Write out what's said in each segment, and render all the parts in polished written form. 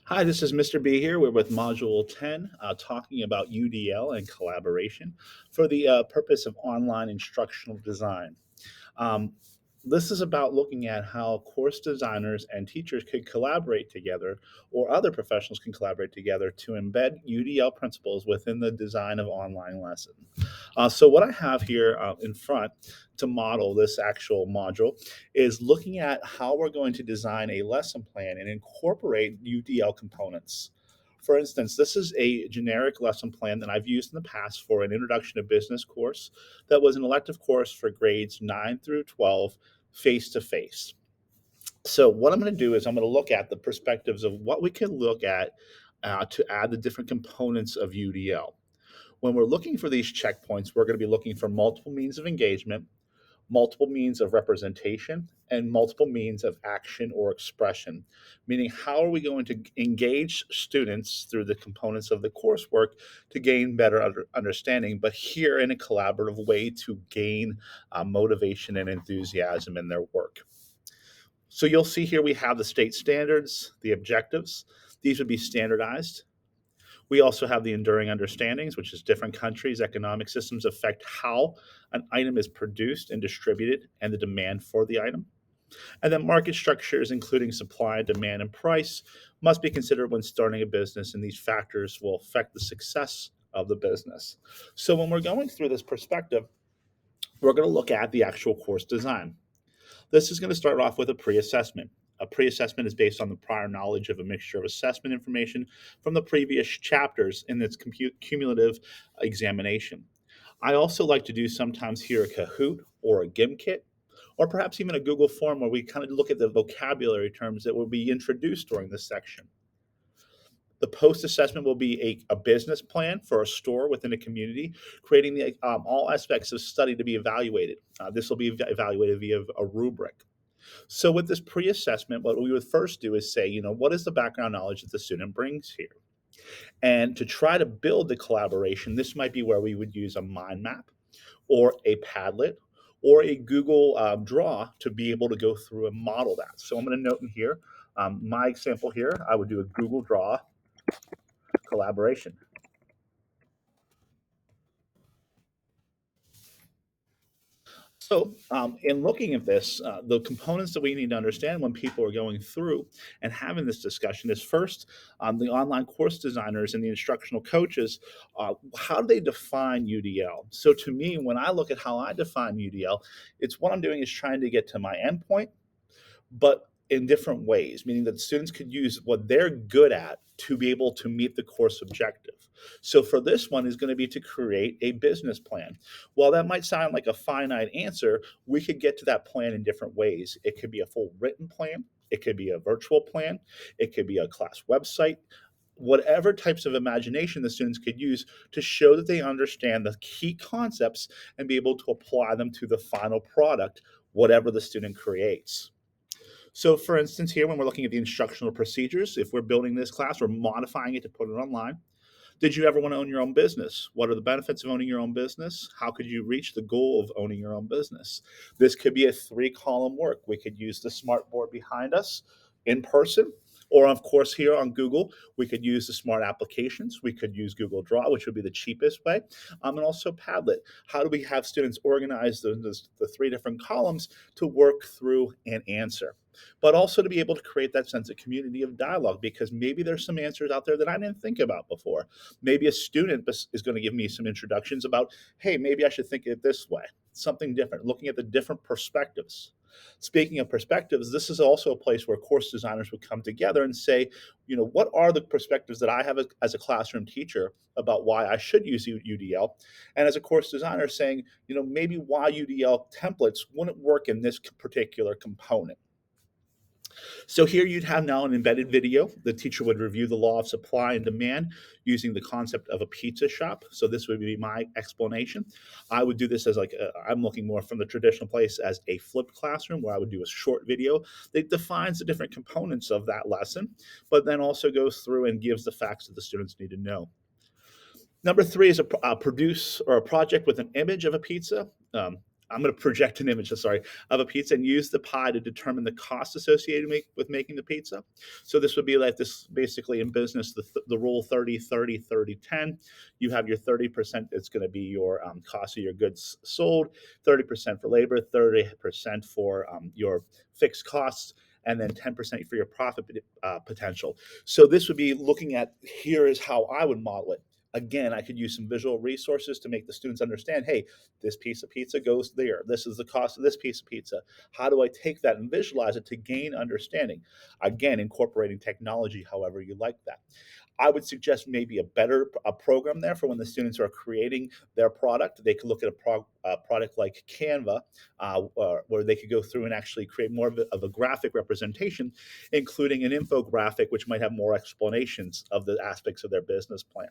Hi, this is Mr. B here. We're with Module 10, talking about UDL and collaboration for the purpose of online instructional design. Um, this is about looking at how course designers and teachers could collaborate together, or other professionals can collaborate together to embed UDL principles within the design of online lessons. So, what I have here in front to model this actual module is looking at how we're going to design a lesson plan and incorporate UDL components. For instance, this is a generic lesson plan that I've used in the past for an introduction to business course that was an elective course for grades 9 through 12 face to face. So, what I'm going to do is I'm going to look at the perspectives of what we can look at to add the different components of UDL. When we're looking for these checkpoints, we're going to be looking for multiple means of engagement, multiple means of representation, and multiple means of action or expression. Meaning, how are we going to engage students through the components of the coursework to gain better understanding, but here in a collaborative way to gain motivation and enthusiasm in their work? So you'll see here we have the state standards, the objectives. These would be standardized. We also have the enduring understandings, which is different countries' economic systems affect how an item is produced and distributed and the demand for the item. And then market structures, including supply, demand, and price, must be considered when starting a business, and these factors will affect the success of the business. So when we're going through this perspective, we're going to look at the actual course design. This is going to start off with a pre-assessment. A pre-assessment is based on the prior knowledge of a mixture of assessment information from the previous chapters in its cumulative examination. I also like to do sometimes here a Kahoot or a Gimkit, or perhaps even a Google form where we kind of look at the vocabulary terms that will be introduced during this section. The post assessment will be a business plan for a store within a community, creating all aspects of study to be evaluated. This will be evaluated via a rubric. So, with this pre assessment, what we would first do is say, what is the background knowledge that the student brings here? And to try to build the collaboration, this might be where we would use a mind map or a Padlet or a Google Draw to be able to go through and model that. So, I'm going to note in here my example here, I would do a Google Draw collaboration. So, in looking at this, the components that we need to understand when people are going through and having this discussion is first, the online course designers and the instructional coaches, how do they define UDL? So, to me, when I look at how I define UDL, it's what I'm doing is trying to get to my endpoint, but in different ways, meaning that students could use what they're good at to be able to meet the course objective. So for this one is going to be to create a business plan. While that might sound like a finite answer, we could get to that plan in different ways. It could be a full written plan, it could be a virtual plan, it could be a class website, whatever types of imagination the students could use to show that they understand the key concepts and be able to apply them to the final product, whatever the student creates. So, for instance, here when we're looking at the instructional procedures, if we're building this class, we're modifying it to put it online. Did you ever want to own your own business? What are the benefits of owning your own business? How could you reach the goal of owning your own business? This could be a 3-column work. We could use the smart board behind us in person. Or, of course, here on Google, we could use the smart applications. We could use Google Draw, which would be the cheapest way, and also Padlet. How do we have students organize the 3 different columns to work through and answer? But also to be able to create that sense of community of dialogue, because maybe there's some answers out there that I didn't think about before. Maybe a student is going to give me some introductions about, hey, maybe I should think of it this way, something different, looking at the different perspectives. Speaking of perspectives, this is also a place where course designers would come together and say, what are the perspectives that I have as a classroom teacher about why I should use UDL? And as a course designer saying, maybe why UDL templates wouldn't work in this particular component. So here you'd have now an embedded video. The teacher would review the law of supply and demand using the concept of a pizza shop. So this would be my explanation. I would do this as I'm looking more from the traditional place as a flipped classroom where I would do a short video that defines the different components of that lesson, but then also goes through and gives the facts that the students need to know. Number 3 is a produce or a project with an image of a pizza. I'm going to project an image, sorry, of a pizza and use the pie to determine the cost associated with making the pizza. So this would be like this basically in business, the rule 30, 30, 30, 10. You have your 30%, it's going to be your cost of your goods sold, 30% for labor, 30% for your fixed costs, and then 10% for your profit potential. So this would be looking at, here is how I would model it. Again, I could use some visual resources to make the students understand, hey, this piece of pizza goes there. This is the cost of this piece of pizza. How do I take that and visualize it to gain understanding? Again, incorporating technology however you like that. I would suggest maybe a program there for when the students are creating their product. They could look at a product like Canva, where they could go through and actually create more of a graphic representation, including an infographic, which might have more explanations of the aspects of their business plan.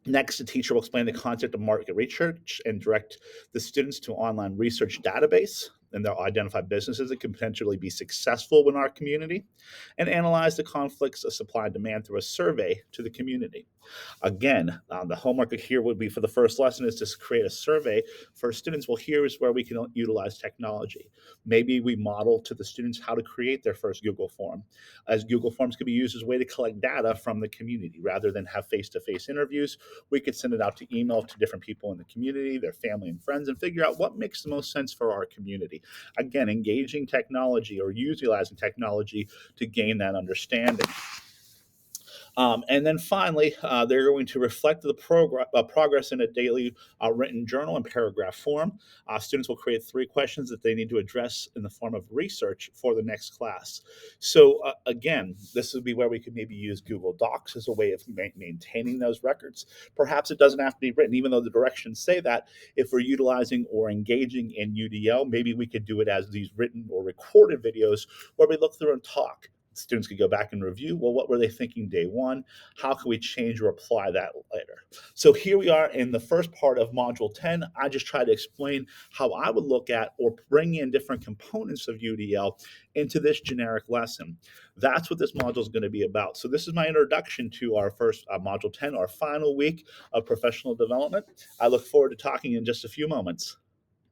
Next, the teacher will explain the concept of market research and direct the students to an online research database, and they'll identify businesses that can potentially be successful in our community and analyze the conflicts of supply and demand through a survey to the community. Again, the homework here would be for the first lesson is to create a survey for students. Well, here is where we can utilize technology. Maybe we model to the students how to create their first Google form, as Google Forms could be used as a way to collect data from the community. Rather than have face-to-face interviews, we could send it out to email to different people in the community, their family and friends, and figure out what makes the most sense for our community. Again, engaging technology or utilizing technology to gain that understanding. And then finally, they're going to reflect the progress in a daily written journal in paragraph form. Students will create 3 questions that they need to address in the form of research for the next class. So again, this would be where we could maybe use Google Docs as a way of maintaining those records. Perhaps it doesn't have to be written, even though the directions say that. If we're utilizing or engaging in UDL, maybe we could do it as these written or recorded videos where we look through and talk. Students could go back and review, well, what were they thinking day one? How can we change or apply that later? So here we are in the first part of Module 10. I just try to explain how I would look at or bring in different components of UDL into this generic lesson. That's what this module is going to be about. So this is my introduction to our first Module 10, our final week of professional development. I look forward to talking in just a few moments.